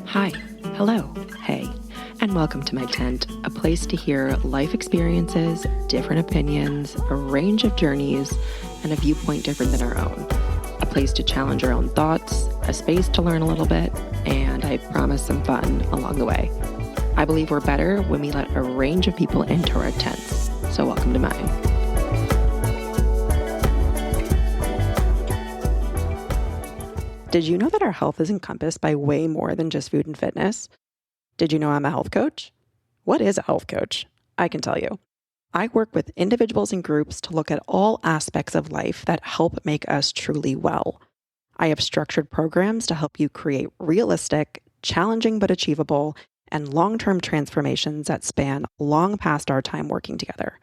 Hi, hello, hey, and welcome to my tent, a place to hear life experiences, different opinions, a range of journeys, and a viewpoint different than our own. A place to challenge our own thoughts, a space to learn a little bit, and I promise some fun along the way. I believe we're better when we let a range of people into our tents, so welcome to mine. Did you know that our health is encompassed by way more than just food and fitness? Did you know I'm a health coach? What is a health coach? I can tell you. I work with individuals and groups to look at all aspects of life that help make us truly well. I have structured programs to help you create realistic, challenging but achievable, and long-term transformations that span long past our time working together.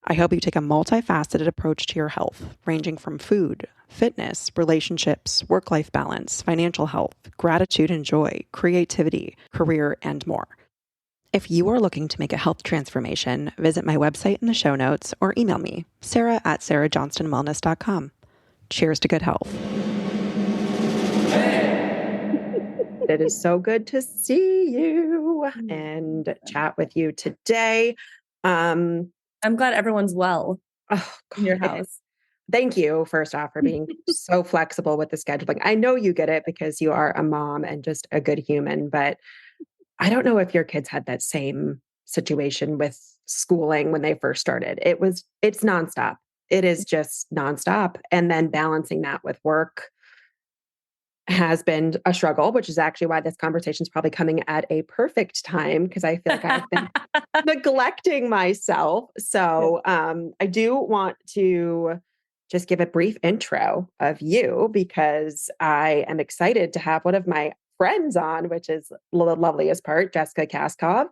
I help you take a multifaceted approach to your health, ranging from food, fitness, relationships, work-life balance, financial health, gratitude and joy, creativity, career, and more. If you are looking to make a health transformation, visit my website in the show notes or email me, sarah@sarahjohnstonwellness.com. Cheers to good health. It is so good to see you and chat with you today. I'm glad everyone's well in your house. Thank you, first off, for being so flexible with the scheduling. I know you get it because you are a mom and just a good human, but I don't know if your kids had that same situation with schooling when they first started. It's nonstop. It is just nonstop. And then balancing that with work has been a struggle, which is actually why this conversation is probably coming at a perfect time because I feel like I've been neglecting myself. So I do want to just give a brief intro of you because I am excited to have one of my friends on, which is the loveliest part, Jessica Kaskov.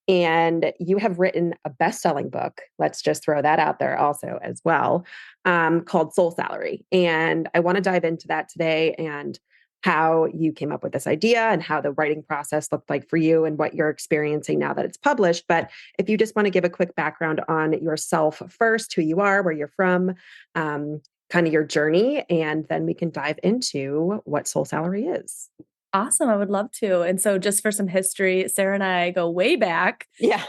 And you have written a best-selling book. Let's just throw that out there also as well, called Soul Salary. And I want to dive into that today and how you came up with this idea and how the writing process looked like for you and what you're experiencing now that it's published. But if you just want to give a quick background on yourself first, who you are, where you're from, kind of your journey, and then we can dive into what Soul Salary is. Awesome. I would love to. And so just for some history, Sarah and I go way back. Yeah.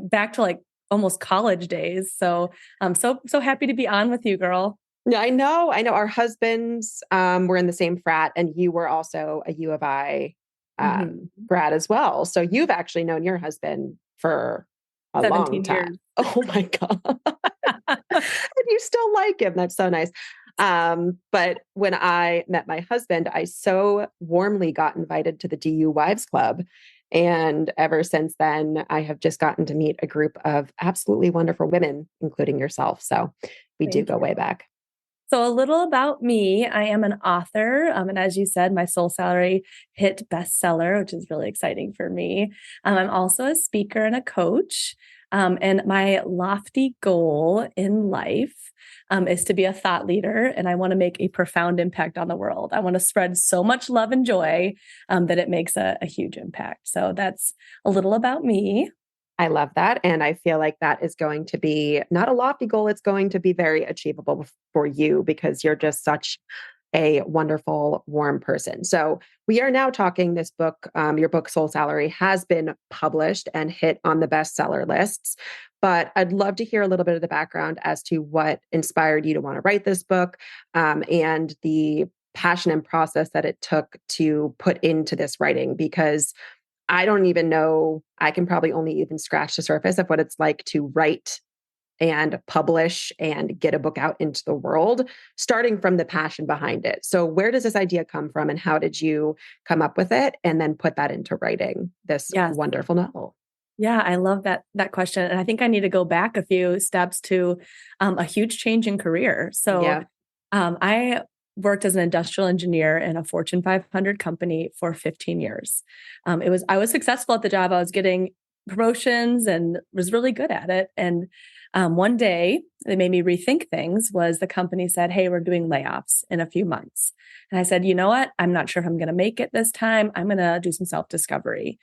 Back to almost college days. So I'm so happy to be on with you, girl. Yeah, I know. Our husbands were in the same frat, and you were also a U of I grad as well. So you've actually known your husband for a long time. Years. Oh my God. And you still like him. That's so nice. But when I met my husband, I so warmly got invited to the DU Wives Club. And ever since then, I have just gotten to meet a group of absolutely wonderful women, including yourself. So we do go way back. So a little about me, I am an author. And as you said, my Soul Salary hit bestseller, which is really exciting for me. I'm also a speaker and a coach. And my lofty goal in life is to be a thought leader. And I want to make a profound impact on the world. I want to spread so much love and joy that it makes a huge impact. So that's a little about me. I love that. And I feel like that is going to be not a lofty goal. It's going to be very achievable for you because you're just such a wonderful, warm person. So we are now talking this book. Your book, Soul Salary, has been published and hit on the bestseller lists. But I'd love to hear a little bit of the background as to what inspired you to want to write this book and the passion and process that it took to put into this writing, because I don't even know, I can probably only even scratch the surface of what it's like to write and publish and get a book out into the world, starting from the passion behind it. So where does this idea come from and how did you come up with it and then put that into writing this wonderful novel? Yeah, I love that question. And I think I need to go back a few steps to a huge change in career. So I worked as an industrial engineer in a Fortune 500 company for 15 years. I was successful at the job. I was getting promotions and was really good at it. And one day they made me rethink things. Was the company said, "Hey, we're doing layoffs in a few months." And I said, "You know what? I'm not sure if I'm going to make it this time. I'm going to do some self-discovery."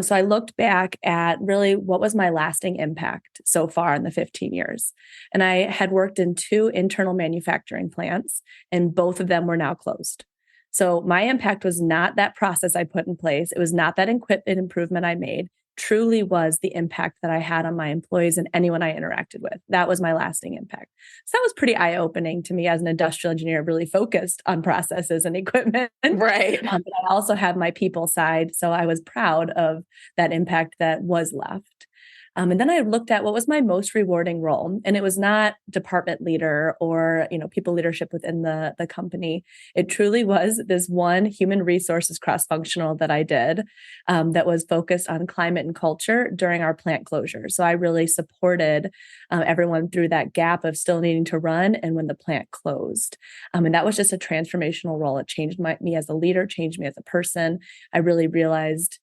So I looked back at really what was my lasting impact so far in the 15 years. And I had worked in 2 internal manufacturing plants, and both of them were now closed. So my impact was not that process I put in place. It was not that equipment improvement I made. Truly was the impact that I had on my employees and anyone I interacted with. That was my lasting impact. So that was pretty eye-opening to me as an industrial engineer, really focused on processes and equipment. Right. But I also had my people side. So I was proud of that impact that was left. And then I looked at what was my most rewarding role. And it was not department leader or, people leadership within the company. It truly was this one human resources cross-functional that I did that was focused on climate and culture during our plant closure. So I really supported everyone through that gap of still needing to run and when the plant closed. And that was just a transformational role. It changed me as a leader, changed me as a person. I really realized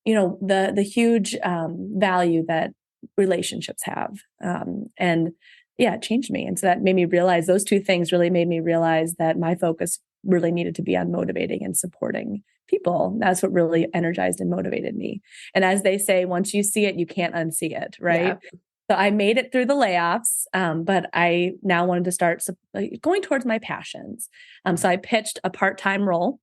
the huge value that relationships have. And yeah, it changed me. And so that made me realize those two things really made me realize that my focus really needed to be on motivating and supporting people. That's what really energized and motivated me. And as they say, once you see it, you can't unsee it. Right. Yeah. So I made it through the layoffs, but I now wanted to start going towards my passions. So I pitched a part-time role,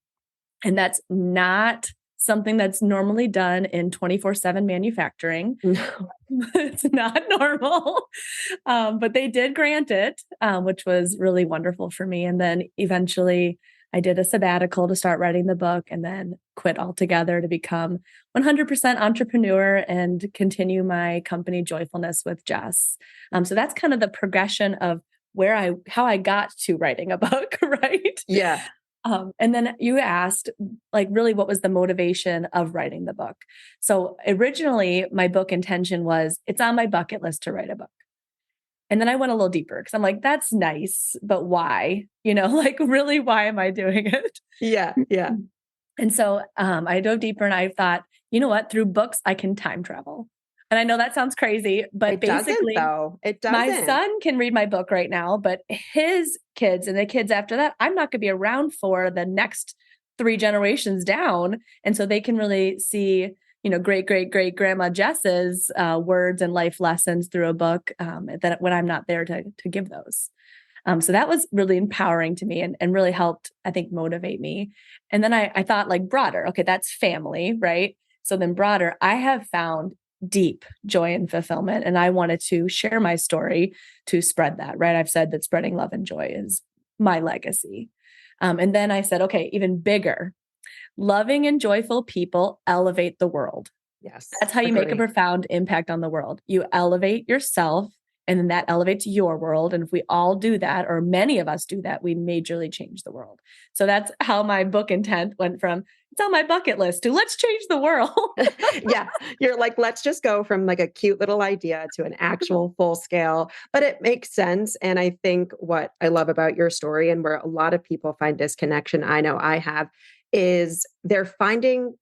and that's not something that's normally done in 24/7 manufacturing. No. It's not normal, but they did grant it, which was really wonderful for me. And then eventually I did a sabbatical to start writing the book and then quit altogether to become 100% entrepreneur and continue my company Joyfulness with Jess. So that's kind of the progression of how I got to writing a book, right? Yeah. And then you asked, really, what was the motivation of writing the book? So originally, my book intention was, it's on my bucket list to write a book. And then I went a little deeper because I'm like, that's nice, but why? Really, why am I doing it? Yeah. Yeah. And so I dove deeper and I thought, you know what? Through books, I can time travel. And I know that sounds crazy, but basically, it doesn't. My son can read my book right now, but his kids and the kids after that, I'm not going to be around for the next 3 generations down. And so they can really see, great, great, great grandma Jess's words and life lessons through a book that when I'm not there to give those. So that was really empowering to me and really helped, I think, motivate me. And then I thought broader, okay, that's family, right? So then broader, I have found deep joy and fulfillment. And I wanted to share my story to spread that, right? I've said that spreading love and joy is my legacy. And then I said, okay, even bigger, loving and joyful people elevate the world. Yes. That's how you make a profound impact on the world. You elevate yourself, and then that elevates your world. And if we all do that, or many of us do that, we majorly change the world. So that's how my book intent went from, it's on my bucket list, to let's change the world. Yeah. You're like, let's just go from a cute little idea to an actual full scale, but it makes sense. And I think what I love about your story and where a lot of people find disconnection, I know I have, is they're finding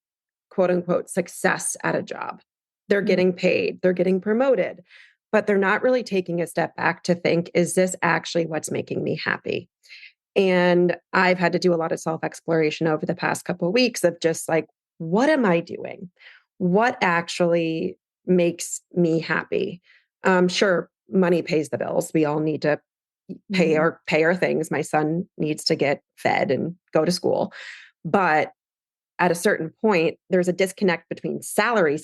quote unquote success at a job. They're getting paid, they're getting promoted, but they're not really taking a step back to think, is this actually what's making me happy? And I've had to do a lot of self-exploration over the past couple of weeks of just what am I doing? What actually makes me happy? Sure, money pays the bills. We all need to pay our things. My son needs to get fed and go to school. But at a certain point, there's a disconnect between salary,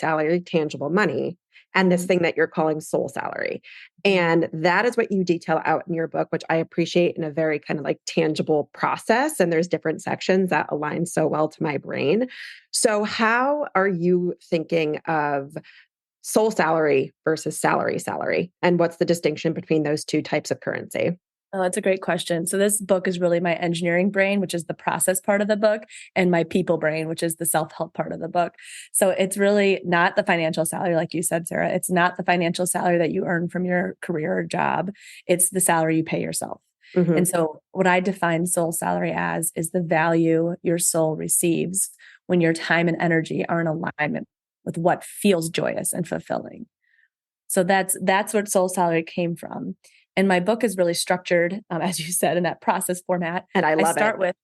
tangible money, and this thing that you're calling soul salary. And that is what you detail out in your book, which I appreciate in a very kind of tangible process. And there's different sections that align so well to my brain. So how are you thinking of soul salary versus salary? And what's the distinction between those two types of currency? Oh, that's a great question. So this book is really my engineering brain, which is the process part of the book, and my people brain, which is the self-help part of the book. So it's really not the financial salary, like you said, Sarah. It's not the financial salary that you earn from your career or job. It's the salary you pay yourself. Mm-hmm. And so what I define soul salary as is the value your soul receives when your time and energy are in alignment with what feels joyous and fulfilling. So that's what soul salary came from. And my book is really structured, as you said, in that process format. And I love it.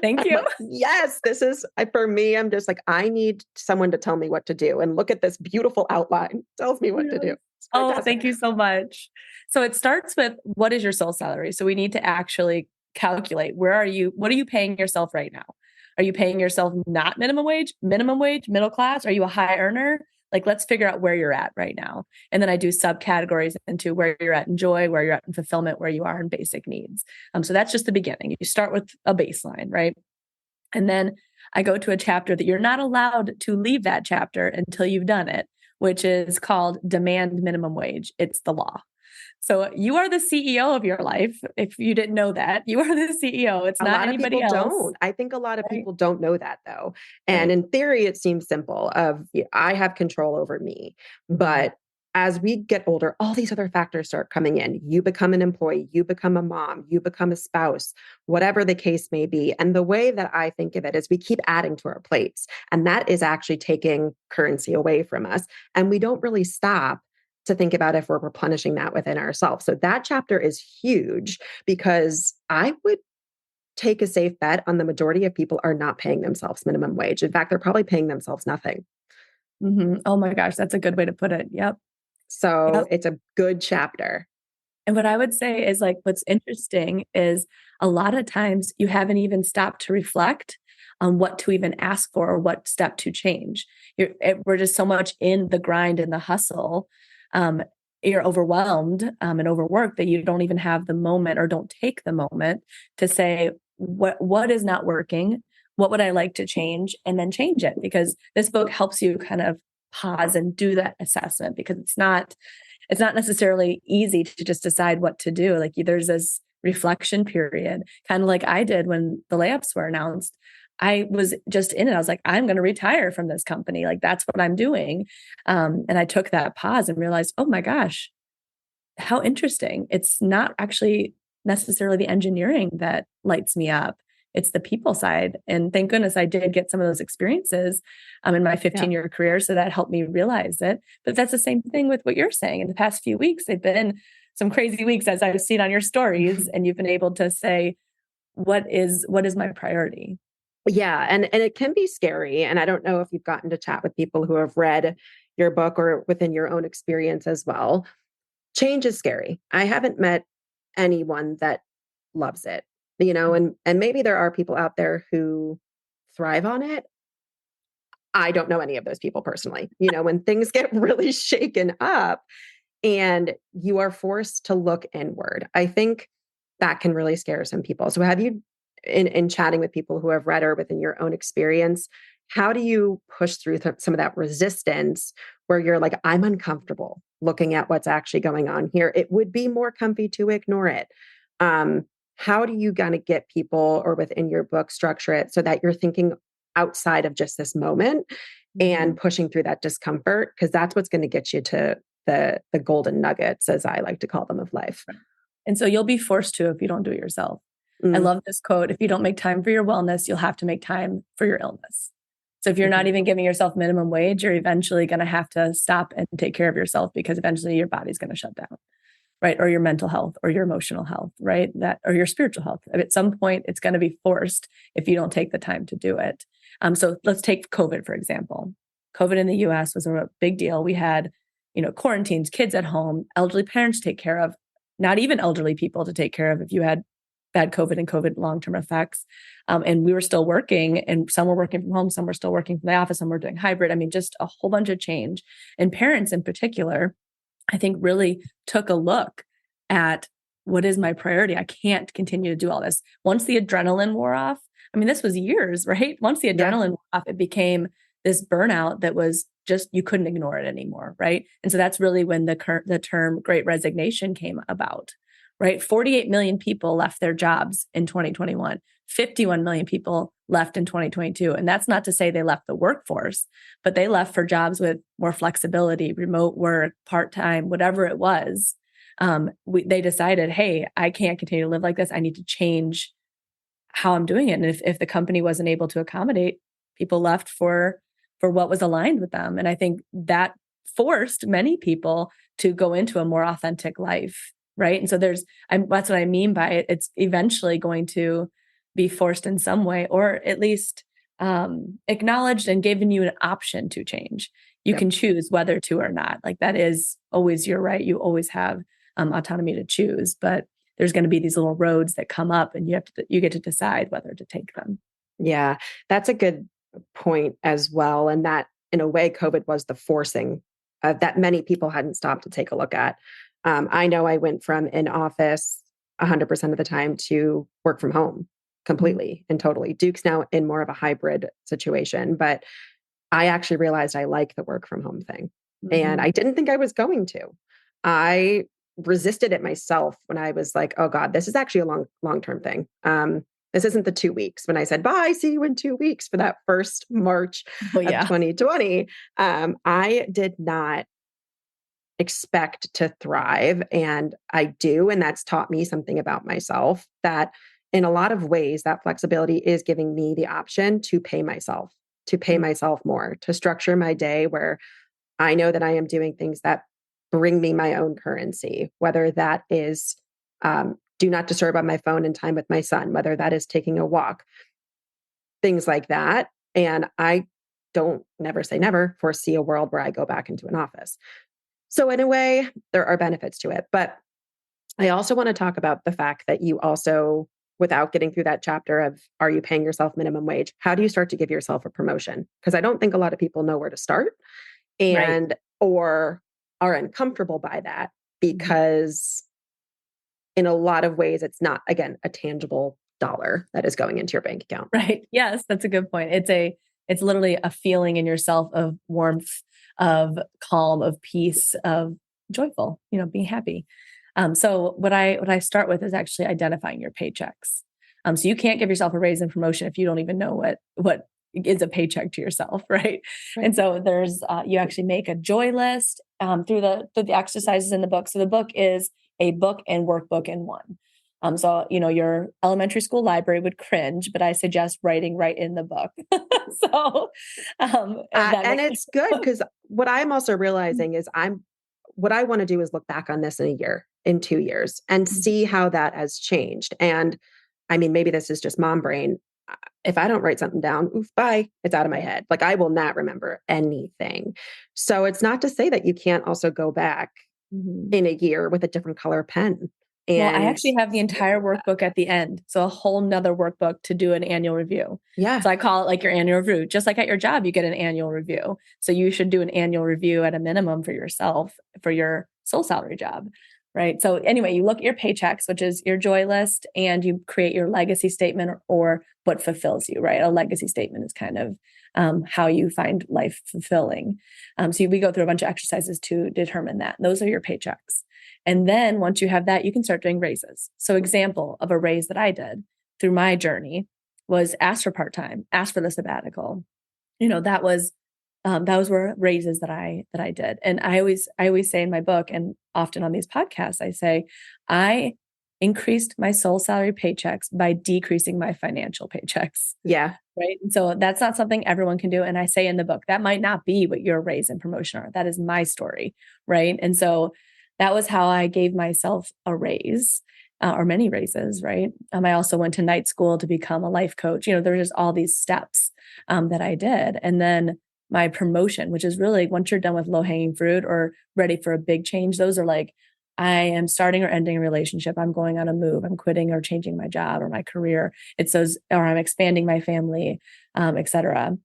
Thank you. Yes, this is, for me, I'm just I need someone to tell me what to do. And look at this beautiful outline. It tells me what to do. Oh, thank you so much. So it starts with, what is your soul salary? So we need to actually calculate, what are you paying yourself right now? Are you paying yourself not minimum wage, middle class? Are you a high earner? Like, let's figure out where you're at right now. And then I do subcategories into where you're at in joy, where you're at in fulfillment, where you are in basic needs. So that's just the beginning. You start with a baseline, right? And then I go to a chapter that you're not allowed to leave that chapter until you've done it, which is called Demand Minimum Wage. It's the law. So you are the CEO of your life. If you didn't know that, you are the CEO. It's not anybody else. Don't. I think a lot of people don't know that though. And in theory, it seems simple of I have control over me. But as we get older, all these other factors start coming in. You become an employee, you become a mom, you become a spouse, whatever the case may be. And the way that I think of it is we keep adding to our plates. And that is actually taking currency away from us. And we don't really stop to think about if we're replenishing that within ourselves. So that chapter is huge because I would take a safe bet on the majority of people are not paying themselves minimum wage. In fact, they're probably paying themselves nothing. Oh my gosh, that's a good way to put it. Yep. So it's a good chapter. And what I would say is like, what's interesting is a lot of times you haven't even stopped to reflect on what to even ask for or what step to change. We're just so much in the grind and the hustle. You're overwhelmed and overworked that you don't even have the moment or don't take the moment to say, what is not working? What would I like to change? And then change it, because this book helps you kind of pause and do that assessment, because it's not necessarily easy to just decide what to do. Like, there's this reflection period, kind of like I did when the layoffs were announced. I was just in it. I was like, I'm going to retire from this company. Like, that's what I'm doing. And I took that pause and realized, oh my gosh, how interesting. It's not actually necessarily the engineering that lights me up. It's the people side. And thank goodness I did get some of those experiences in my 15-year career. So that helped me realize it. But that's the same thing with what you're saying. In the past few weeks, they've been some crazy weeks, as I've seen on your stories, and you've been able to say, what is my priority? Yeah. And it can be scary. And I don't know if you've gotten to chat with people who have read your book or within your own experience as well. Change is scary. I haven't met anyone that loves it, and maybe there are people out there who thrive on it. I don't know any of those people personally. When things get really shaken up and you are forced to look inward, I think that can really scare some people. So have you, in chatting with people who have read or within your own experience, how do you push through some of that resistance where you're like, I'm uncomfortable looking at what's actually going on here? It would be more comfy to ignore it. How do you kind of get people, or within your book, structure it so that you're thinking outside of just this moment and pushing through that discomfort? Because that's what's going to get you to the golden nuggets, as I like to call them, of life. And so you'll be forced to if you don't do it yourself. I love this quote. If you don't make time for your wellness, you'll have to make time for your illness. So if you're not even giving yourself minimum wage, you're eventually going to have to stop and take care of yourself, because eventually your body's going to shut down, right? Or your mental health or your emotional health, right? Or your spiritual health. At some point, it's going to be forced if you don't take the time to do it. So let's take COVID, for example. COVID in the US was a big deal. We had, quarantines, kids at home, elderly parents to take care of, not even elderly people to take care of if you had bad COVID and COVID long-term effects. And we were still working, and some were working from home, some were still working from the office, some were doing hybrid. I mean, just a whole bunch of change. And parents in particular, I think, really took a look at, what is my priority? I can't continue to do all this. Once the adrenaline wore off, I mean, this was years, right? Once the adrenaline wore off, it became this burnout that was just, you couldn't ignore it anymore, right? And so that's really when the term Great Resignation came about. Right? 48 million people left their jobs in 2021. 51 million people left in 2022. And that's not to say they left the workforce, but they left for jobs with more flexibility, remote work, part-time, whatever it was. They decided, hey, I can't continue to live like this. I need to change how I'm doing it. And if the company wasn't able to accommodate, people left for what was aligned with them. And I think that forced many people to go into a more authentic life. Right. And so that's what I mean by it. It's eventually going to be forced in some way, or at least acknowledged and given you an option to change. You can choose whether to or not. Like, that is always your right. You always have autonomy to choose. But there's going to be these little roads that come up and you get to decide whether to take them. Yeah, that's a good point as well. And that in a way, COVID was the forcing that many people hadn't stopped to take a look at. I know I went from in office 100% of the time to work from home completely and totally. Duke's now in more of a hybrid situation, but I actually realized I like the work from home thing. And I didn't think I was going to. I resisted it myself when I was like, oh God, this is actually a long-term thing. This isn't the 2 weeks when I said, bye, see you in 2 weeks for that first March of 2020. I did not expect to thrive. And I do. And that's taught me something about myself that in a lot of ways, that flexibility is giving me the option to pay myself more, to structure my day where I know that I am doing things that bring me my own currency, whether that is do not disturb on my phone in time with my son, whether that is taking a walk, things like that. And I don't, never say never, foresee a world where I go back into an office. So in a way, there are benefits to it. But I also want to talk about the fact that you also, without getting through that chapter of, are you paying yourself minimum wage? How do you start to give yourself a promotion? Because I don't think a lot of people know where to start and, or are uncomfortable by that because in a lot of ways, it's not, again, a tangible dollar that is going into your bank account. Right. Yes, that's a good point. It's literally a feeling in yourself of warmth, of calm, of peace, of joyful, being happy. So what I start with is actually identifying your paychecks. So you can't give yourself a raise and promotion if you don't even know what is a paycheck to yourself, right? And so there's you actually make a joy list through the exercises in the book. So the book is a book and workbook in one. So your elementary school library would cringe, but I suggest writing right in the book. So and it's good because what I'm also realizing is what I want to do is look back on this in a year, in 2 years, and see how that has changed. And I mean, maybe this is just mom brain. If I don't write something down, oof, bye, it's out of my head. Like I will not remember anything. So it's not to say that you can't also go back in a year with a different color pen. Well, I actually have the entire workbook at the end. So a whole nother workbook to do an annual review. Yeah. So I call it like your annual review. Just like at your job, you get an annual review. So you should do an annual review at a minimum for yourself for your sole salary job. Right. So anyway, you look at your paychecks, which is your joy list, and you create your legacy statement or what fulfills you, right? A legacy statement is kind of how you find life fulfilling. So we go through a bunch of exercises to determine that. Those are your paychecks. And then once you have that, you can start doing raises. So example of a raise that I did through my journey was ask for part-time, ask for the sabbatical. Those were raises that I did. And I always say in my book and often on these podcasts, I say, I increased my sole salary paychecks by decreasing my financial paychecks. Yeah. Right. And so that's not something everyone can do. And I say in the book, that might not be what your raise and promotion are. That is my story. Right. And so that was how I gave myself a raise or many raises. Right. I also went to night school to become a life coach. There's just all these steps that I did. And then my promotion, which is really once you're done with low hanging fruit or ready for a big change, those are like, I am starting or ending a relationship. I'm going on a move. I'm quitting or changing my job or my career. It's those, or I'm expanding my family, et cetera.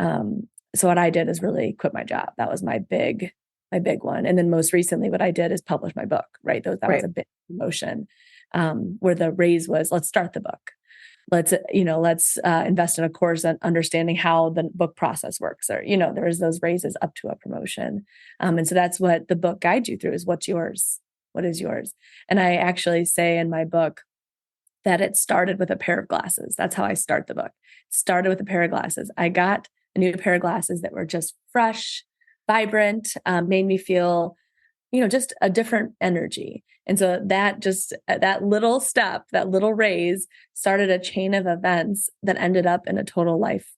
So what I did is really quit my job. That was my big one. And then most recently, what I did is publish my book, right? That was a big promotion where the raise was, let's start the book. Let's invest in a course on understanding how the book process works. Or, there's those raises up to a promotion. And so that's what the book guides you through is what's yours. What is yours? And I actually say in my book that it started with a pair of glasses. That's how I start the book. It started with a pair of glasses. I got a new pair of glasses that were just fresh, vibrant, made me feel, just a different energy. And so that little step, that little raise started a chain of events that ended up in a total life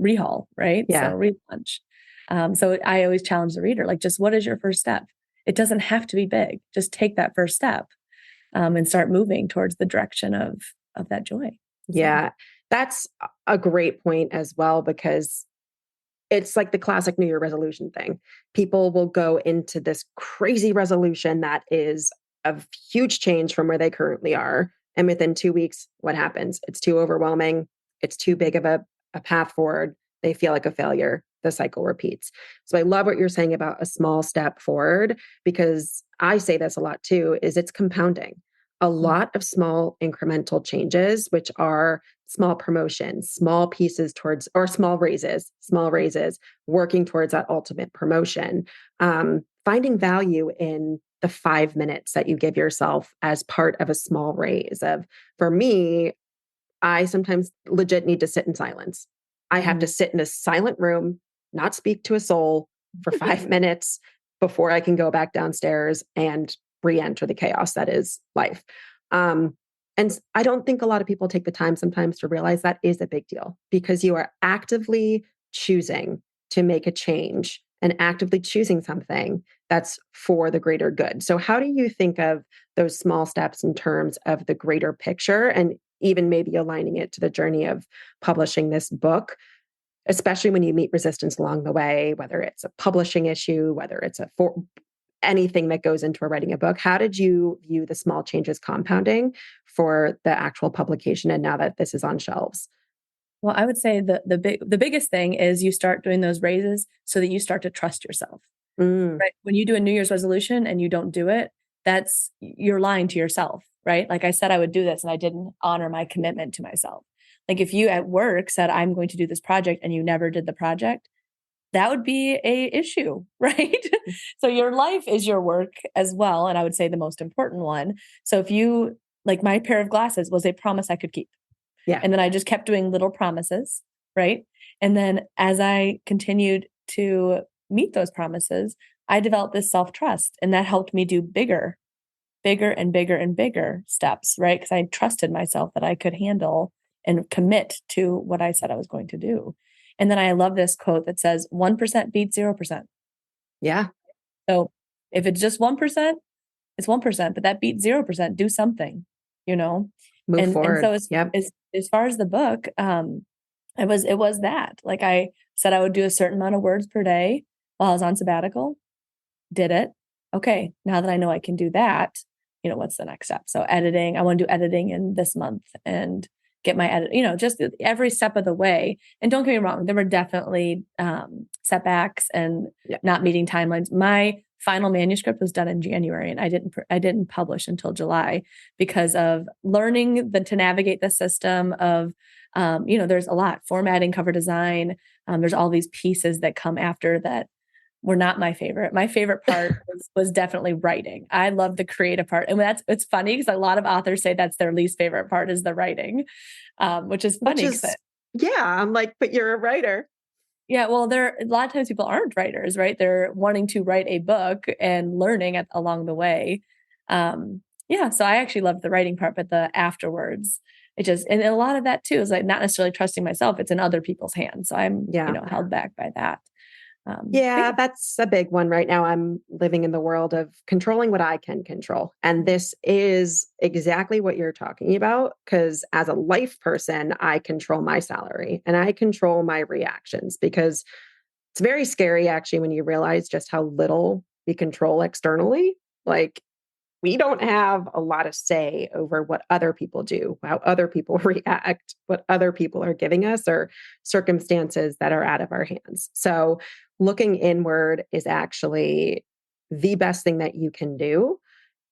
rehaul, right? Yeah. So relaunch. So I always challenge the reader, like, just what is your first step? It doesn't have to be big. Just take that first step and start moving towards the direction of that joy. Yeah. That's a great point as well, because it's like the classic New Year resolution thing. People will go into this crazy resolution that is of huge change from where they currently are. And within 2 weeks, what happens? It's too overwhelming. It's too big of a path forward. They feel like a failure. The cycle repeats. So I love what you're saying about a small step forward, because I say this a lot too, is it's compounding. A lot of small incremental changes, which are small promotions, small pieces towards, or small raises, working towards that ultimate promotion. Finding value in the 5 minutes that you give yourself as part of a small raise. For me, I sometimes legit need to sit in silence. I have to sit in a silent room, not speak to a soul for 5 minutes before I can go back downstairs and re-enter the chaos that is life. And I don't think a lot of people take the time sometimes to realize that is a big deal, because you are actively choosing to make a change and actively choosing something that's for the greater good. So how do you think of those small steps in terms of the greater picture, and even maybe aligning it to the journey of publishing this book, especially when you meet resistance along the way, whether it's a publishing issue, whether it's anything that goes into writing a book? How did you view the small changes compounding for the actual publication, and now that this is on shelves? Well, I would say the biggest thing is you start doing those raises so that you start to trust yourself. Right? When you do a New Year's resolution and you don't do it, you're lying to yourself, right? Like I said, I would do this and I didn't honor my commitment to myself. Like if you at work said, I'm going to do this project and you never did the project, that would be a issue, right? So your life is your work as well. And I would say the most important one. So if you, like my pair of glasses was a promise I could keep. Yeah. And then I just kept doing little promises, right? And then as I continued to meet those promises, I developed this self-trust, and that helped me do bigger and bigger and bigger steps, right? Because I trusted myself that I could handle and commit to what I said I was going to do. And then I love this quote that says 1% beats 0%. Yeah. So if it's just 1%, it's 1%, but that beats 0%. Do something, you know? Move And forward. so as far as the book, it was that. Like I said I would do a certain amount of words per day while I was on sabbatical. Did it. Okay. Now that I know I can do that, what's the next step? So editing, I want to do editing in this month and get my edit, just every step of the way. And don't get me wrong, there were definitely setbacks and not meeting timelines. My final manuscript was done in January, and I didn't publish until July because of learning to navigate the system of, there's a lot formatting, cover design. There's all these pieces that come after that were not my favorite. My favorite part was definitely writing. I love the creative part. And it's funny because a lot of authors say that's their least favorite part is the writing, which is funny. I'm like, but you're a writer. Yeah, well, a lot of times people aren't writers, right? They're wanting to write a book and learning along the way. So I actually love the writing part, but the afterwards, and a lot of that too is like not necessarily trusting myself. It's in other people's hands. So I'm, held back by that. That's a big one right now. I'm living in the world of controlling what I can control. And this is exactly what you're talking about, because as a life person, I control my salary and I control my reactions, because it's very scary actually when you realize just how little we control externally. Like we don't have a lot of say over what other people do, how other people react, what other people are giving us, or circumstances that are out of our hands. So looking inward is actually the best thing that you can do,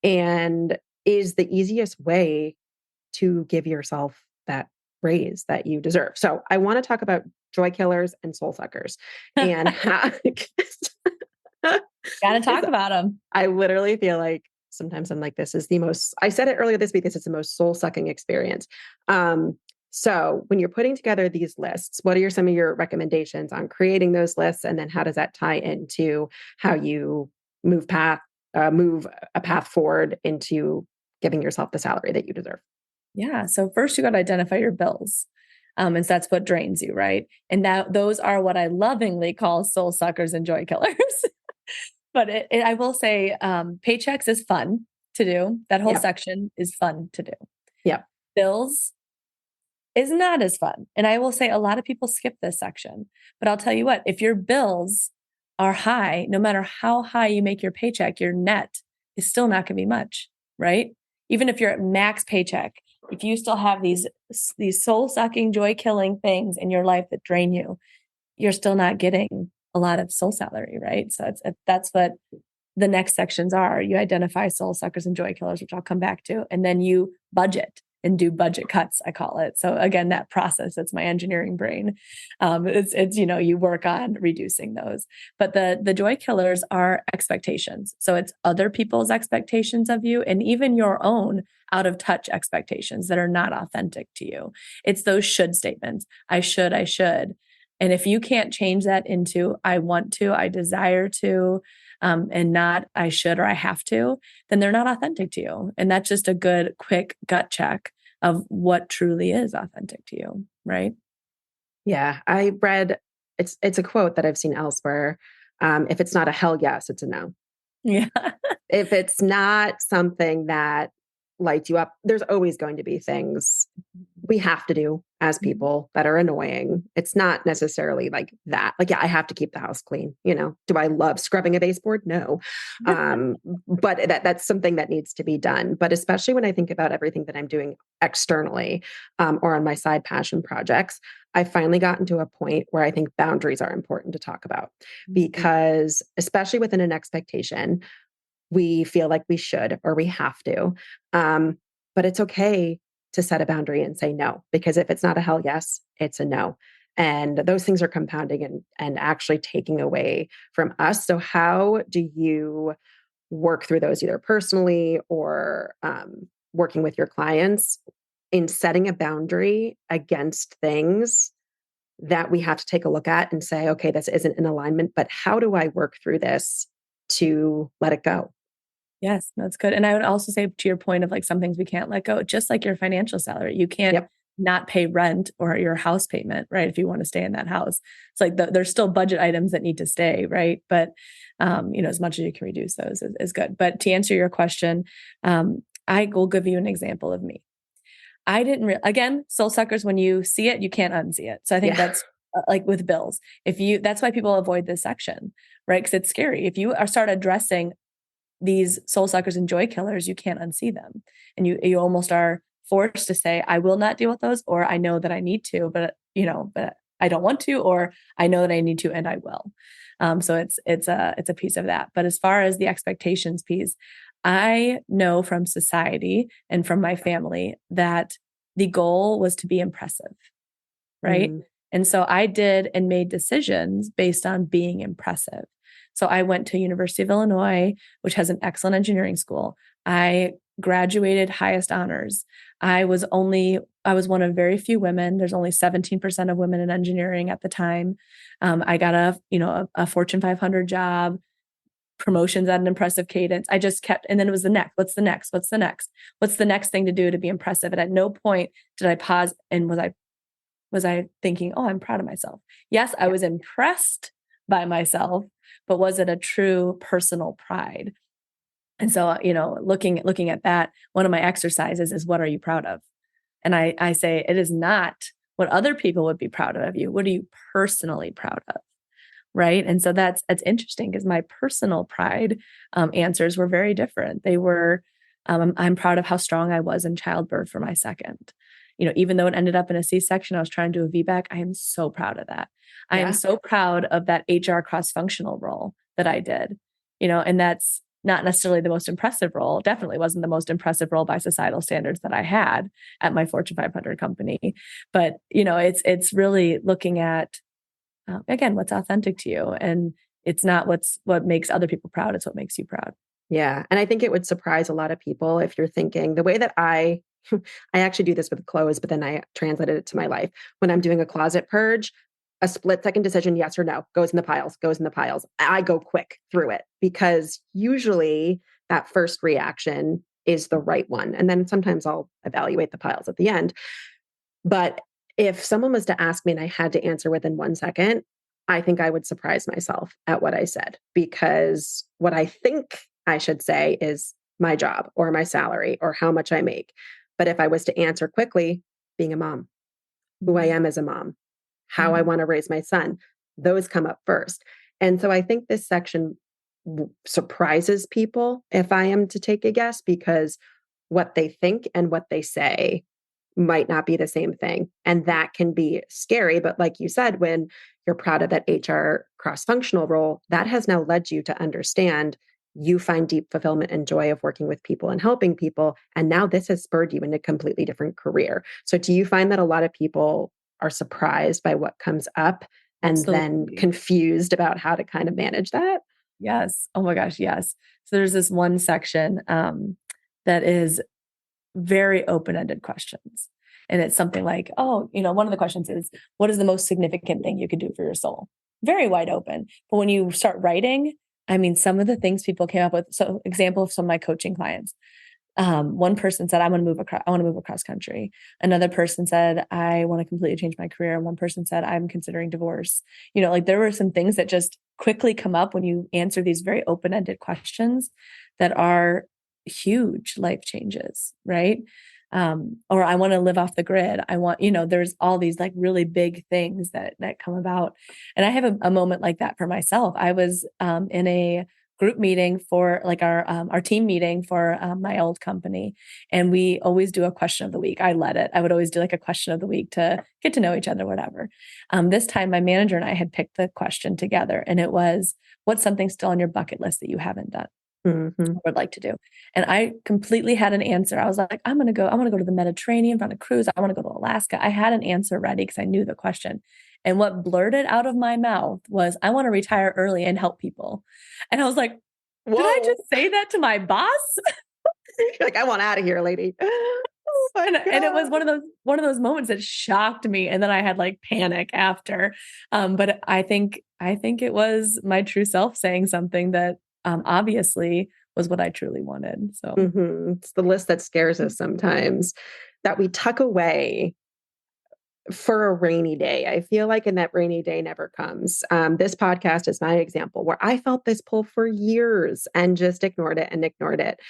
and is the easiest way to give yourself that raise that you deserve. So I want to talk about joy killers and soul suckers and how gotta talk about them. I literally feel like sometimes I'm like, I said it earlier this week, this is the most soul sucking experience. So when you're putting together these lists, what are some of your recommendations on creating those lists? And then how does that tie into how you move a path forward into giving yourself the salary that you deserve? Yeah. So first you got to identify your bills. And so that's what drains you, right? And those are what I lovingly call soul suckers and joy killers. But I will say, paychecks is fun to do. That whole section is fun to do. Yeah. Bills is not as fun. And I will say a lot of people skip this section, but I'll tell you what, if your bills are high, no matter how high you make your paycheck, your net is still not going to be much. right? Even if you're at max paycheck, if you still have these soul sucking, joy killing things in your life that drain you, you're still not getting a lot of soul salary, right? So that's what the next sections are. You identify soul suckers and joy killers, which I'll come back to, and then you budget and do budget cuts, I call it. So again, that process, it's my engineering brain. It's you work on reducing those. But the joy killers are expectations. So it's other people's expectations of you and even your own out of touch expectations that are not authentic to you. It's those should statements. I should, I should. And if you can't change that into I want to, I desire to, and not I should or I have to, then they're not authentic to you. And that's just a good, quick gut check of what truly is authentic to you, right? Yeah, I read it's a quote that I've seen elsewhere. If it's not a hell yes, it's a no. Yeah. If it's not something that lights you up, there's always going to be things we have to do as people that are annoying. It's not necessarily like that. Like, yeah, I have to keep the house clean. Do I love scrubbing a baseboard? No. But that's something that needs to be done. But especially when I think about everything that I'm doing externally or on my side passion projects, I finally gotten to a point where I think boundaries are important to talk about because especially within an expectation, we feel like we should or we have to. But it's okay to set a boundary and say no, because if it's not a hell yes, it's a no. And those things are compounding and actually taking away from us. So how do you work through those either personally or working with your clients in setting a boundary against things that we have to take a look at and say, okay, this isn't in alignment, but how do I work through this to let it go? Yes, that's good. And I would also say to your point of like some things we can't let go, just like your financial salary, you can't Yep. not pay rent or your house payment, right? If you want to stay in that house, it's like there's still budget items that need to stay, right? But as much as you can reduce those is good. But to answer your question, I will give you an example of me. I didn't again, soul suckers, when you see it, you can't unsee it. So I think that's like with bills. That's why people avoid this section, right? Because it's scary. If you start addressing these soul suckers and joy killers, you can't unsee them. And you almost are forced to say, I will not deal with those, or I know that I need to, but I don't want to, or I know that I need to, and I will. So it's a piece of that. But as far as the expectations piece, I know from society and from my family that the goal was to be impressive, right? And so I did and made decisions based on being impressive. So I went to University of Illinois, which has an excellent engineering school. I graduated highest honors. I was one of very few women. There's only 17% of women in engineering at the time. I got a Fortune 500 job, promotions at an impressive cadence. I just kept, and then it was the next. What's the next? What's the next? What's the next thing to do to be impressive? And at no point did I pause and was I thinking, oh, I'm proud of myself? Yes, I was impressed by myself, but was it a true personal pride? And so, looking at that, one of my exercises is, what are you proud of? And I say, it is not what other people would be proud of you. What are you personally proud of? Right. And so that's interesting because my personal pride answers were very different. They were, I'm proud of how strong I was in childbirth for my second. Even though it ended up in a C-section, I was trying to do a VBAC. I am so proud of that. I am so proud of that HR cross-functional role that I did, and that's not necessarily the most impressive role. Definitely wasn't the most impressive role by societal standards that I had at my Fortune 500 company. But, it's really looking at, again, what's authentic to you. And it's not what makes other people proud. It's what makes you proud. Yeah. And I think it would surprise a lot of people if you're thinking the way that I actually do this with clothes, but then I translated it to my life. When I'm doing a closet purge, a split second decision, yes or no, goes in the piles. I go quick through it because usually that first reaction is the right one. And then sometimes I'll evaluate the piles at the end. But if someone was to ask me and I had to answer within 1 second, I think I would surprise myself at what I said, because what I think I should say is my job or my salary or how much I make. But if I was to answer quickly, being a mom, who I am as a mom, how I want to raise my son, those come up first. And so I think this section surprises people, if I am to take a guess, because what they think and what they say might not be the same thing. And that can be scary. But like you said, when you're proud of that HR cross-functional role, that has now led you to understand you find deep fulfillment and joy of working with people and helping people. And now this has spurred you in a completely different career. So do you find that a lot of people are surprised by what comes up and then Absolutely. confused about how to kind of manage that? Yes. Oh my gosh. Yes. So there's this one section that is very open-ended questions. And it's something like, oh, one of the questions is, what is the most significant thing you could do for your soul? Very wide open. But when you start writing, I mean, some of the things people came up with. So example of some of my coaching clients. One person said, I want to move across country. Another person said, I want to completely change my career. And one person said, I'm considering divorce. Like there were some things that just quickly come up when you answer these very open-ended questions that are huge life changes, right? Or I want to live off the grid. I want, there's all these like really big things that come about. And I have a moment like that for myself. I was in a group meeting for like our team meeting for my old company. And we always do a question of the week. I led it. I would always do like a question of the week to get to know each other, whatever. This time my manager and I had picked the question together, and it was, what's something still on your bucket list that you haven't done? Mm-hmm. Would like to do. And I completely had an answer. I was like, I want to go to the Mediterranean on a cruise. I want to go to Alaska. I had an answer ready because I knew the question. And what blurted out of my mouth was, I want to retire early and help people. And I was like, Whoa. Did I just say that to my boss? You're like, I want out of here, lady. Oh and it was one of those moments that shocked me. And then I had like panic after. But I think it was my true self saying something that obviously was what I truly wanted. So It's the list that scares us sometimes, that we tuck away for a rainy day. I feel like, and that rainy day never comes. This podcast is my example where I felt this pull for years and just ignored it and ignored it.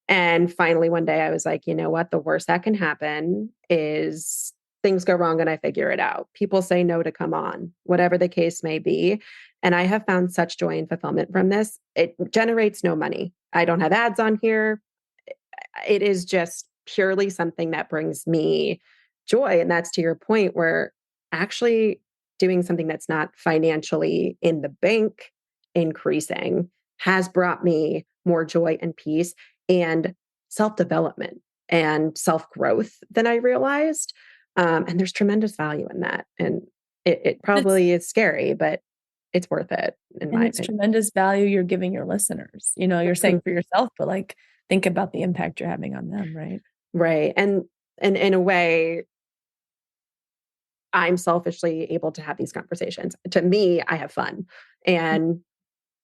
And finally, one day I was like, you know what? The worst that can happen is things go wrong and I figure it out. People say no to come on, whatever the case may be. And I have found such joy and fulfillment from this. It generates no money. I don't have ads on here. It is just purely something that brings me joy. And that's to your point, where actually doing something that's not financially in the bank increasing has brought me more joy and peace and self-development and self-growth than I realized. And there's tremendous value in that. And it it's probably is scary, but it's worth it, in and my it's opinion. tremendous value you're giving your listeners. You're saying for yourself, but like think about the impact you're having on them, right? Right. And in a way, I'm selfishly able to have these conversations. To me, I have fun. And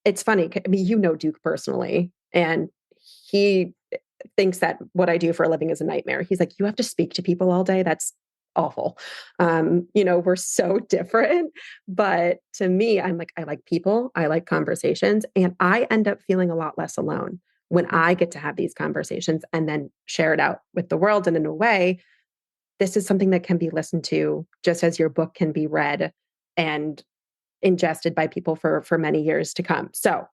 it's funny. I mean, Duke personally, and he thinks that what I do for a living is a nightmare. He's like, you have to speak to people all day. That's awful. We're so different. But to me, I'm like, I like people, I like conversations, and I end up feeling a lot less alone when I get to have these conversations and then share it out with the world. And in a way, this is something that can be listened to just as your book can be read and ingested by people for many years to come. So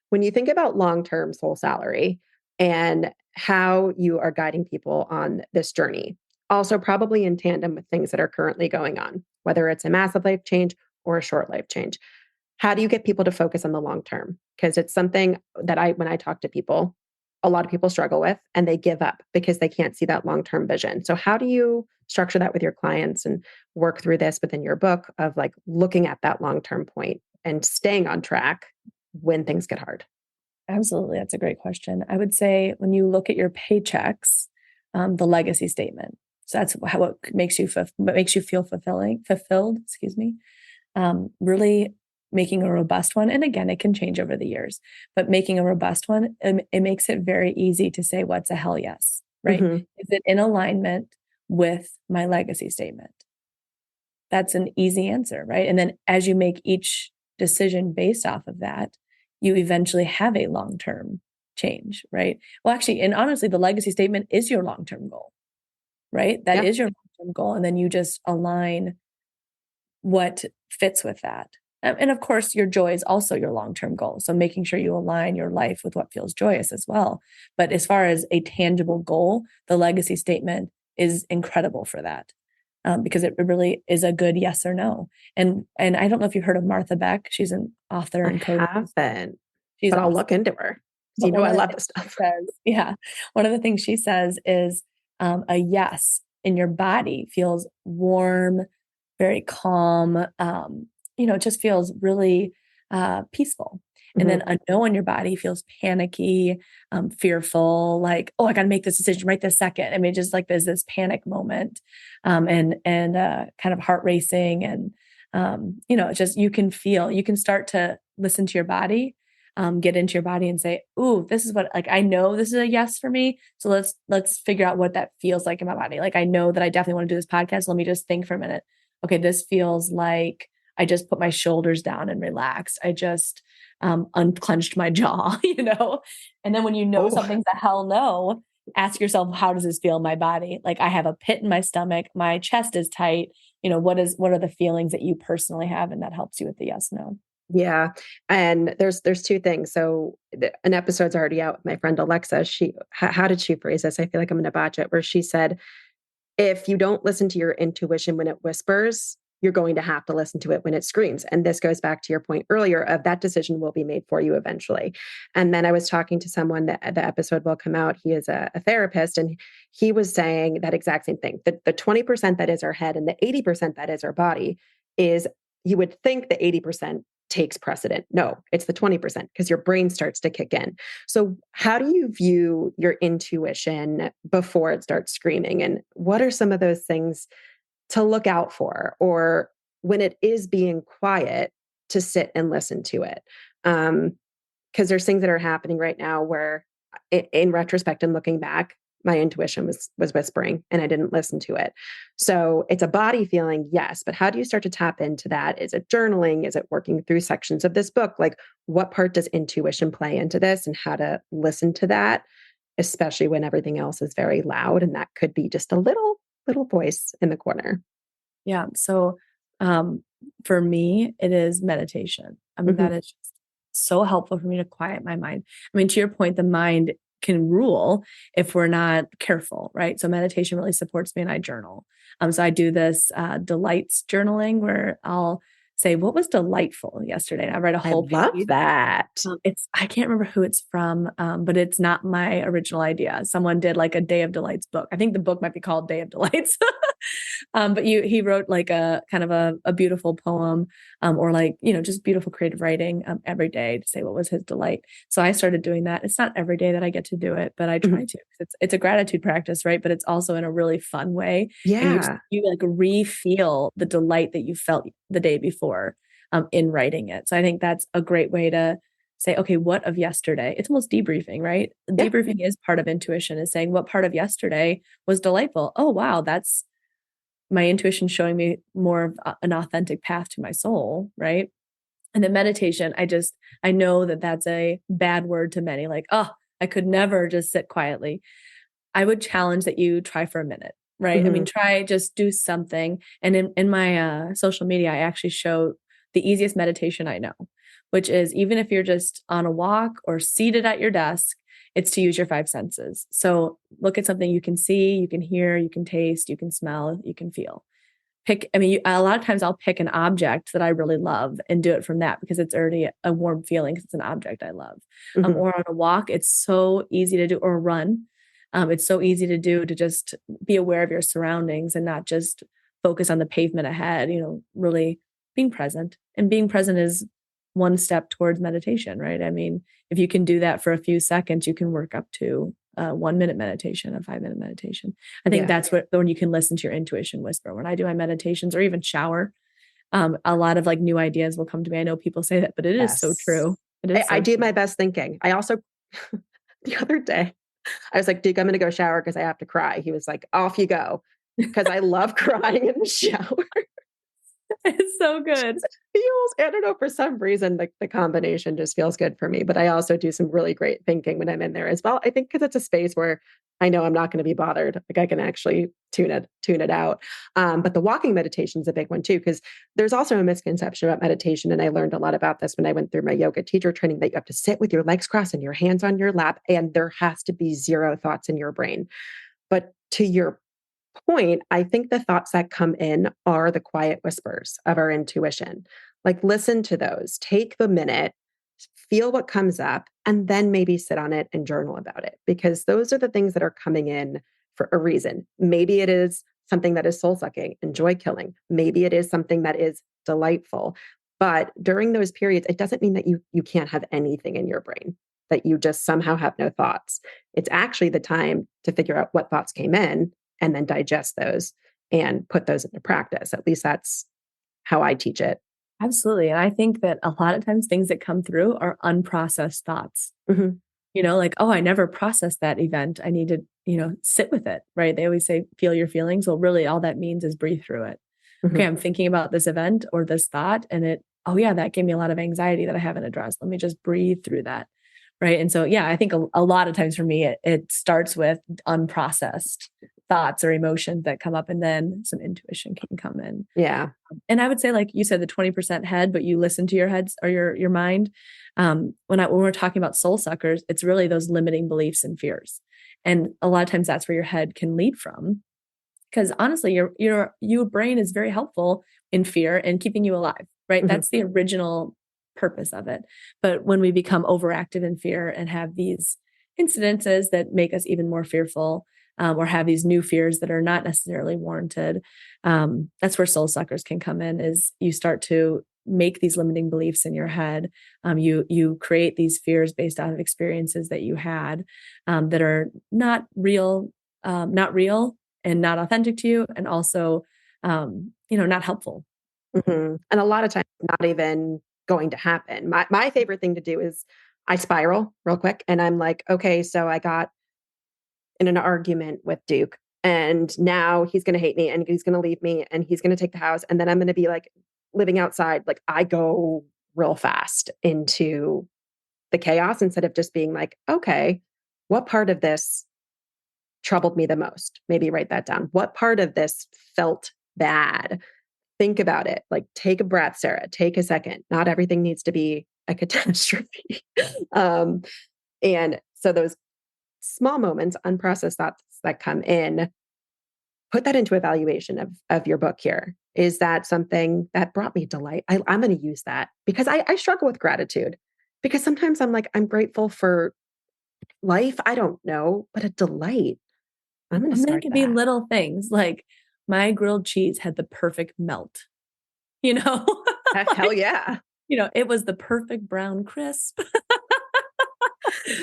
when you think about long-term soul salary and how you are guiding people on this journey, also probably in tandem with things that are currently going on, whether it's a massive life change or a short life change, how do you get people to focus on the long term? Because it's something that when I talk to people, a lot of people struggle with and they give up because they can't see that long term vision. So, how do you structure that with your clients and work through this within your book of like looking at that long term point and staying on track when things get hard? Absolutely. That's a great question. I would say when you look at your paychecks, the legacy statement. So that's how it makes you feel fulfilled, excuse me. Really making a robust one. And again, it can change over the years, but making a robust one, it makes it very easy to say what's a hell yes, right? Mm-hmm. Is it in alignment with my legacy statement? That's an easy answer, right? And then as you make each decision based off of that, you eventually have a long-term change, right? Well, actually, and honestly, the legacy statement is your long-term goal, right? That Yeah. is your long-term goal. And then you just align what fits with that. And of course, your joy is also your long-term goal. So making sure you align your life with what feels joyous as well. But as far as a tangible goal, the legacy statement is incredible for that. Because it really is a good yes or no. And I don't know if you've heard of Martha Beck. She's an author I and coach. haven't, She's but I'll awesome. look into her. So But you know one I of the love things this she stuff. says, yeah, one of the things she says is a yes in your body feels warm, very calm. It just feels really peaceful. And then Mhm. a no in your body feels panicky, fearful, like, oh, I got to make this decision right this second. I mean, just like there's this panic moment, and kind of heart racing, and just you can start to listen to your body, get into your body and say, ooh, this is what, like, I know this is a yes for me. So let's figure out what that feels like in my body. Like, I know that I definitely want to do this podcast. Let me just think for a minute. Okay, this feels like I just put my shoulders down and relaxed. I just unclenched my jaw, And then when you know Oh, something's a hell no, ask yourself, how does this feel in my body? Like, I have a pit in my stomach, my chest is tight. What are the feelings that you personally have? And that helps you with the yes, no. yeah. And there's two things. So an episode's already out with my friend Alexa. How did she phrase this? I feel like I'm going to botch it. Where she said, if you don't listen to your intuition when it whispers, you're going to have to listen to it when it screams. And this goes back to your point earlier of that decision will be made for you eventually. And then I was talking to someone that the episode will come out. He is a therapist, and he was saying that exact same thing. The 20% that is our head and the 80% that is our body is, you would think the 80% takes precedent. No, it's the 20% because your brain starts to kick in. So, how do you view your intuition before it starts screaming? And what are some of those things to look out for, or when it is being quiet, to sit and listen to it? Because there's things that are happening right now where, in retrospect and looking back, my intuition was whispering and I didn't listen to it. So it's a body feeling, yes, but how do you start to tap into that? Is it journaling? Is it working through sections of this book? Like, what part does intuition play into this, and how to listen to that, especially when everything else is very loud, and that could be just a little voice in the corner. Yeah. So for me, it is meditation. I mean, that Mhm. is just so helpful for me to quiet my mind. I mean, to your point, the mind can rule if we're not careful, right? So meditation really supports me, and I journal. So I do this delights journaling where I'll say, what was delightful yesterday? And I write a I whole love page. that. I can't remember who it's from, but it's not my original idea. Someone did like a Day of Delights book. I think the book might be called Day of Delights. But he wrote like a kind of a beautiful poem, or like, just beautiful creative writing every day to say what was his delight. So I started doing that. It's not every day that I get to do it, but I try Mhm. to. It's a gratitude practice, right? But it's also in a really fun way, and Yeah. you like re-feel the delight that you felt the day before in writing it. So I think that's a great way to say, okay, what of yesterday? It's almost debriefing, right? Yeah. Debriefing is part of intuition, is saying what part of yesterday was delightful. Oh, wow, that's my intuition showing me more of an authentic path to my soul, right? And then meditation, I know that that's a bad word to many, like, oh, I could never just sit quietly. I would challenge that you try for a minute, right? I mean, Mhm. try, just do something. And in my social media, I actually show the easiest meditation I know, which is, even if you're just on a walk or seated at your desk, it's to use your five senses. So look at something you can see, you can hear, you can taste, you can smell, you can feel. A lot of times I'll pick an object that I really love and do it from that, because it's already a warm feeling because it's an object I love. Mhm. Or on a walk, it's so easy to do, or a run. It's so easy to do, to just be aware of your surroundings and not just focus on the pavement ahead, really being present. And being present is one step towards meditation, right? I mean, if you can do that for a few seconds, you can work up to a 1 minute meditation, a 5 minute meditation. I think Yeah. that's when you can listen to your intuition whisper. When I do my meditations or even shower, a lot of like new ideas will come to me. I know people say that, but it is so Yes. true. It I, is I so do true. my best thinking. I also, the other day, I was like, Duke, I'm going to go shower because I have to cry. He was like, off you go. Because I love crying in the shower. It's so good. Feels, I don't know, for some reason, the combination just feels good for me. But I also do some really great thinking when I'm in there as well. I think because it's a space where I know I'm not going to be bothered. Like I can actually tune it out. But the walking meditation is a big one too, because there's also a misconception about meditation. And I learned a lot about this when I went through my yoga teacher training, that you have to sit with your legs crossed and your hands on your lap, and there has to be zero thoughts in your brain. But to your point, I think the thoughts that come in are the quiet whispers of our intuition. Like listen to those, take the minute, feel what comes up, and then maybe sit on it and journal about it, because those are the things that are coming in for a reason. Maybe it is something that is soul sucking and joy killing. Maybe it is something that is delightful. But during those periods, it doesn't mean that you can't have anything in your brain, that you just somehow have no thoughts. It's actually the time to figure out what thoughts came in and then digest those and put those into practice. At least that's how I teach it. Absolutely. And I think that a lot of times things that come through are unprocessed thoughts. Mm-hmm. Like, oh, I never processed that event. I need to, sit with it, right? They always say, feel your feelings. Well, really all that means is breathe through it. Mm-hmm. Okay, I'm thinking about this event or this thought, and oh yeah, that gave me a lot of anxiety that I haven't addressed. Let me just breathe through that. Right. And so, yeah, I think a lot of times for me, it starts with unprocessed thoughts or emotions that come up, and then some intuition can come in. Yeah. And I would say, like you said, the 20% head, but you listen to your heads or your mind. When we're talking about soul suckers, it's really those limiting beliefs and fears. And a lot of times that's where your head can lead from. Because honestly, your brain is very helpful in fear and keeping you alive, right? Mm-hmm. That's the original purpose of it. But when we become overactive in fear and have these incidences that make us even more fearful, or have these new fears that are not necessarily warranted, that's where soul suckers can come in. Is you start to make these limiting beliefs in your head. You create these fears based out of experiences that you had, that are not real and not authentic to you, and also, not helpful. Mm-hmm. And a lot of times not even going to happen. My favorite thing to do is I spiral real quick, and I'm like, okay, so I got in an argument with Duke, and now he's going to hate me and he's going to leave me and he's going to take the house, and then I'm going to be like living outside. Like I go real fast into the chaos instead of just being like, okay, what part of this troubled me the most? Maybe write that down. What part of this felt bad? Think about it. Like take a breath, Sarah, take a second. Not everything needs to be a catastrophe. And so those small moments, unprocessed thoughts that come in, put that into evaluation of your book here. Is that something that brought me delight? I'm going to use that, because I struggle with gratitude, because sometimes I'm like, I'm grateful for life. I don't know, but a delight. I'm going to start It could that. be little things like my grilled cheese had the perfect melt, Hell yeah. It was the perfect brown crisp.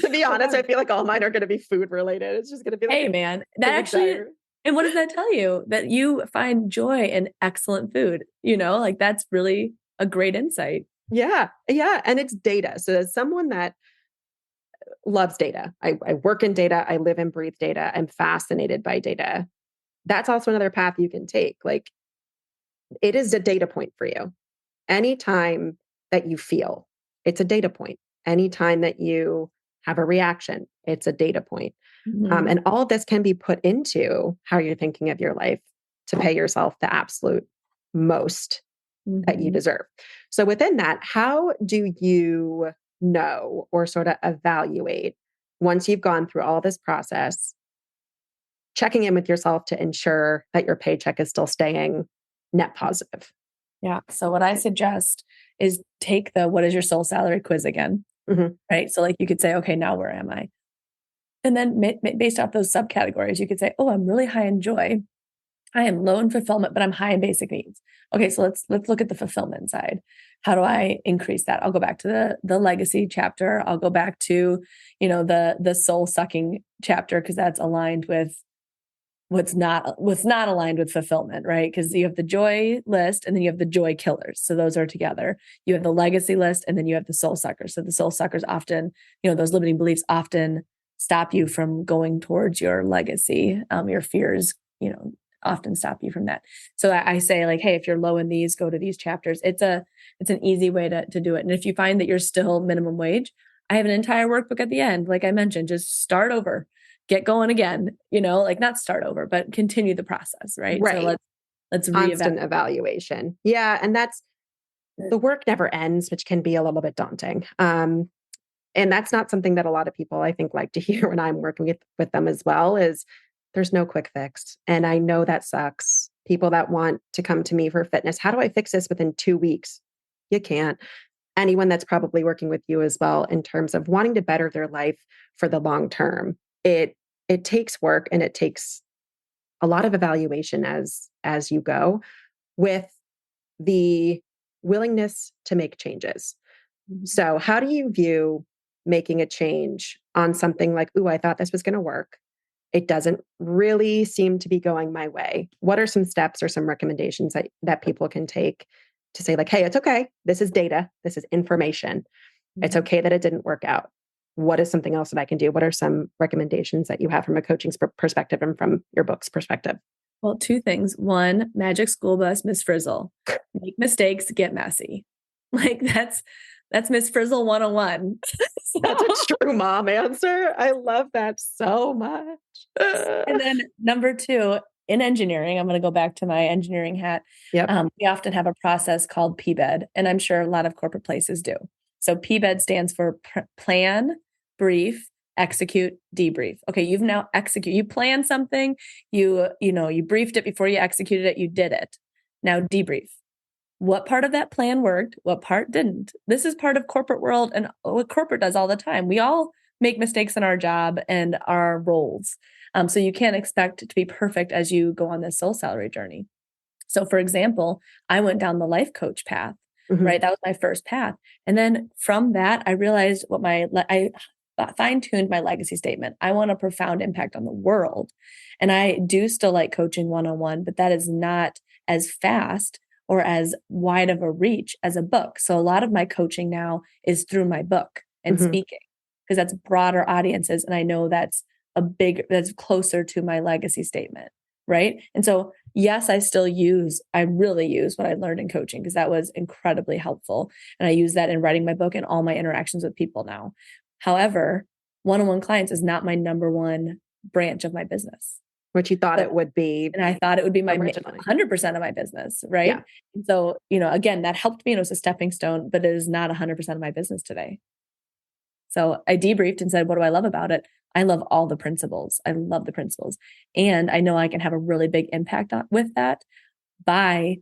To be honest, I feel like all mine are going to be food related. It's just going to be like, hey man, that actually, and what does that tell you? That you find joy in excellent food, like that's really a great insight. Yeah. Yeah. And it's data. So as someone that loves data, I work in data, I live and breathe data, I'm fascinated by data. That's also another path you can take. Like it is a data point for you. Anytime that you feel, it's a data point. Anytime that you have a reaction, it's a data point. Mm-hmm. And all of this can be put into how you're thinking of your life to pay yourself the absolute most mm-hmm. that you deserve. So within that, how do you know or sort of evaluate, once you've gone through all this process, checking in with yourself to ensure that your paycheck is still staying net positive? Yeah. So what I suggest is take the what is your soul salary quiz again, mm-hmm. right? So like you could say, okay, now where am I? And then based off those subcategories, you could say, oh, I'm really high in joy. I am low in fulfillment, but I'm high in basic needs. Okay, so let's look at the fulfillment side. How do I increase that? I'll go back to the legacy chapter. I'll go back to, the soul sucking chapter, because that's aligned with what's not aligned with fulfillment, right? Because you have the joy list and then you have the joy killers. So those are together. You have the legacy list and then you have the soul suckers. So the soul suckers often, those limiting beliefs often stop you from going towards your legacy. Your fears, often stop you from that. So I say like, hey, if you're low in these, go to these chapters. It's an easy way to do it. And if you find that you're still minimum wage, I have an entire workbook at the end. Like I mentioned, just start over. get going again, like not start over, but continue the process. Right. So Right. let's Constant reevaluate. evaluation. Yeah. And the work never ends, which can be a little bit daunting. And that's not something that a lot of people, I think, like to hear when I'm working with them as well, is there's no quick fix. And I know that sucks. People that want to come to me for fitness, how do I fix this within 2 weeks? You can't. Anyone that's probably working with you as well in terms of wanting to better their life for the long term, it takes work and it takes a lot of evaluation as you go, with the willingness to make changes. So how do you view making a change on something like, ooh, I thought this was going to work. It doesn't really seem to be going my way. What are some steps or some recommendations that people can take to say like, hey, it's okay. This is data. This is information. It's okay that it didn't work out. What is something else that I can do? What are some recommendations that you have from a coaching perspective and from your book's perspective? Well, two things. One, Magic School Bus, Miss Frizzle. Make mistakes, get messy. Like that's Miss Frizzle 101. So. That's a true mom answer. I love that so much. And then number two, in engineering, I'm going to go back to my engineering hat. Yep. We often have a process called PBED, and I'm sure a lot of corporate places do. So PBED stands for plan, brief, execute, debrief. Okay, you've now executed. You planned something, you briefed it before you executed it, you did it. Now debrief. What part of that plan worked? What part didn't? This is part of corporate world and what corporate does all the time. We all make mistakes in our job and our roles. So you can't expect it to be perfect as you go on this soul salary journey. So for example, I went down the life coach path, right? That was my first path. And then from that, I realized I fine-tuned my legacy statement. I want a profound impact on the world. And I do still like coaching one-on-one, but that is not as fast or as wide of a reach as a book. So a lot of my coaching now is through my book and speaking, because that's broader audiences. And I know that's closer to my legacy statement. Right. And so, yes, I really use what I learned in coaching, because that was incredibly helpful. And I use that in writing my book and all my interactions with people now. However, one-on-one clients is not my number one branch of my business. Which you thought it would be. And I thought it would be my 100% of my business. Right. Yeah. And so, again, that helped me. And it was a stepping stone, but it is not 100% of my business today. So I debriefed and said, what do I love about it? I love all the principles. I love the principles. And I know I can have a really big impact with that by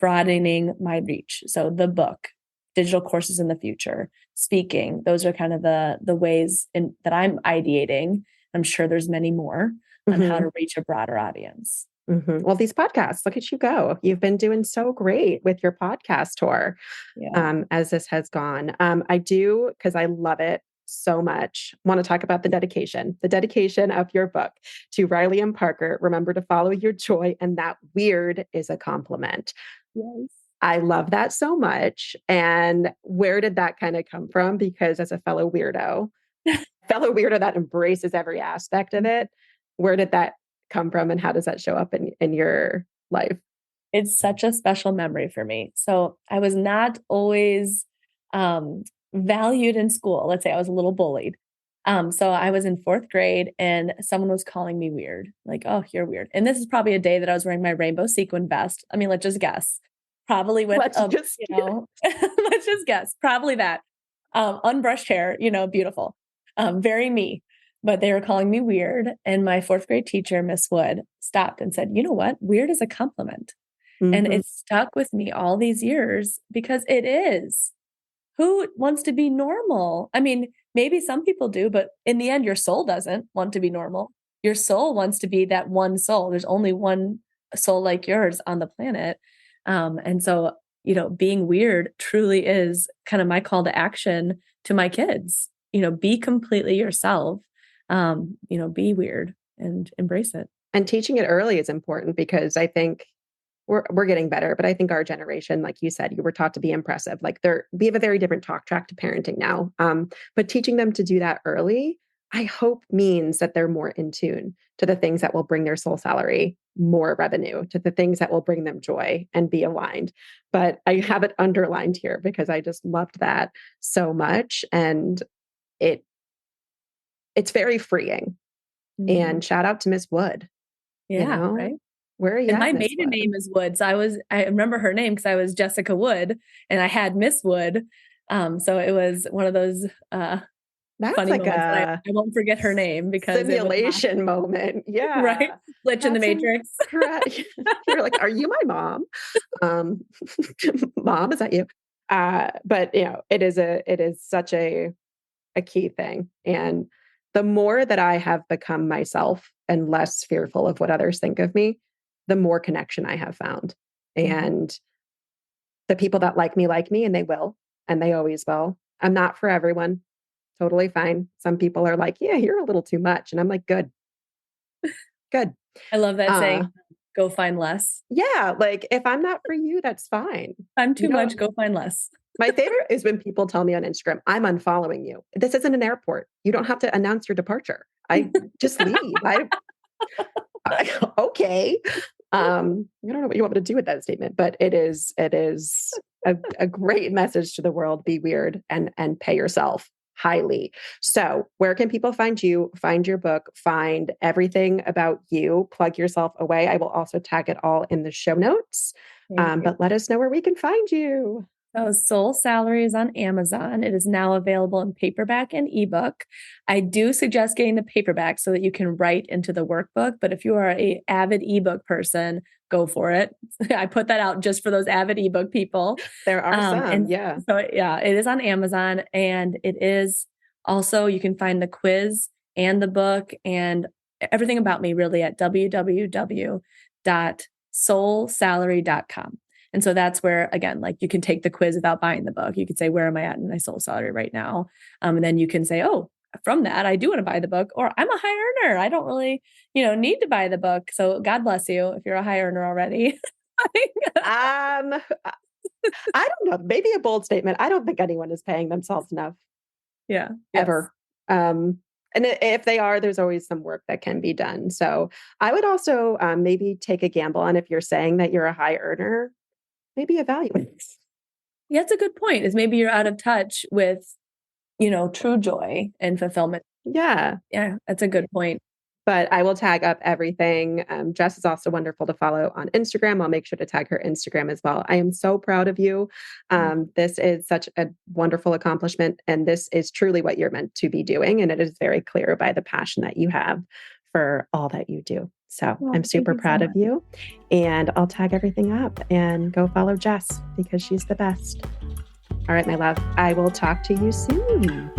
broadening my reach. So the book, digital courses in the future, speaking, those are kind of the ways that I'm ideating. I'm sure there's many more on how to reach a broader audience. Well, these podcasts, look at you go. You've been doing so great with your podcast tour as this has gone. I do, because I love it so much, want to talk about the dedication of your book to Riley and Parker. Remember to follow your joy, and that weird is a compliment. Yes. I love that so much. And where did that kind of come from? Because as a fellow weirdo that embraces every aspect of it, where did that come from, and how does that show up in your life? It's such a special memory for me. So I was not always valued in school. Let's say I was a little bullied. So I was in 4th grade and someone was calling me weird, like, oh, you're weird. And this is probably a day that I was wearing my rainbow sequin vest. I mean, let's just guess. Probably with, let's just guess. Probably that. Unbrushed hair, beautiful. Very me. But they were calling me weird. And my 4th grade teacher, Miss Wood, stopped and said, you know what? Weird is a compliment. And it stuck with me all these years, because it is. Who wants to be normal? I mean, maybe some people do, but in the end, your soul doesn't want to be normal. Your soul wants to be that one soul. There's only one soul like yours on the planet. And so, being weird truly is kind of my call to action to my kids. Be completely yourself. Be weird and embrace it. And teaching it early is important, because I think we're getting better, but I think our generation, like you said, you were taught to be impressive. Like we have a very different talk track to parenting now. But teaching them to do that early, I hope means that they're more in tune to the things that will bring their soul salary more revenue, to the things that will bring them joy and be aligned. But I have it underlined here because I just loved that so much. And it's very freeing And shout out to Miss Wood. Yeah, right. Where are you And at, my Miss maiden Wood? name is Wood. So I remember her name because I was Jessica Wood and I had Miss Wood. So it was one of those That's funny like moments that a I won't forget her name because it was simulation moment. Yeah. right. Glitch in the Matrix. Correct. You're like, are you my mom? Mom, is that you? But it is such a key thing. And the more that I have become myself and less fearful of what others think of me, the more connection I have found. And the people that like me, and they will, and they always will. I'm not for everyone. Totally fine. Some people are like, yeah, you're a little too much. And I'm like, good. I love that saying, go find less. Yeah. Like if I'm not for you, that's fine. I'm too much, go find less. My favorite is when people tell me on Instagram, I'm unfollowing you. This isn't an airport. You don't have to announce your departure. I just leave. Okay. I don't know what you want me to do with that statement, but it is a great message to the world. Be weird and pay yourself highly. So where can people find you, find your book, find everything about you, plug yourself away? I will also tag it all in the show notes. But let us know where we can find you. So Soul Salary is on Amazon. It is now available in paperback and ebook. I do suggest getting the paperback so that you can write into the workbook. But if you are an avid ebook person, go for it. I put that out just for those avid ebook people. There are some, yeah. So yeah, it is on Amazon, and it is also, you can find the quiz and the book and everything about me really at www.soulsalary.com. And so that's where, again, like you can take the quiz without buying the book. You could say, where am I at in my soul salary right now? And then you can say, oh, from that, I do want to buy the book, or I'm a high earner. I don't really, need to buy the book. So God bless you if you're a high earner already. I don't know. Maybe a bold statement. I don't think anyone is paying themselves enough. Yeah. Ever. And if they are, there's always some work that can be done. So I would also maybe take a gamble on, if you're saying that you're a high earner, maybe evaluate. Yeah, that's a good point, is maybe you're out of touch with, true joy and fulfillment. Yeah. Yeah, that's a good point. But I will tag up everything. Jess is also wonderful to follow on Instagram. I'll make sure to tag her Instagram as well. I am so proud of you. This is such a wonderful accomplishment. And this is truly what you're meant to be doing. And it is very clear by the passion that you have for all that you do. So I'm super proud of you. And I'll tag everything up, and go follow Jess because she's the best. All right, my love. I will talk to you soon.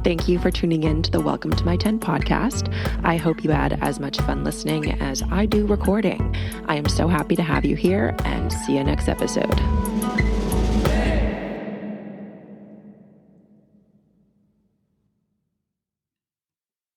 Thank you for tuning in to the Welcome to My 10 podcast. I hope you had as much fun listening as I do recording. I am so happy to have you here, and see you next episode.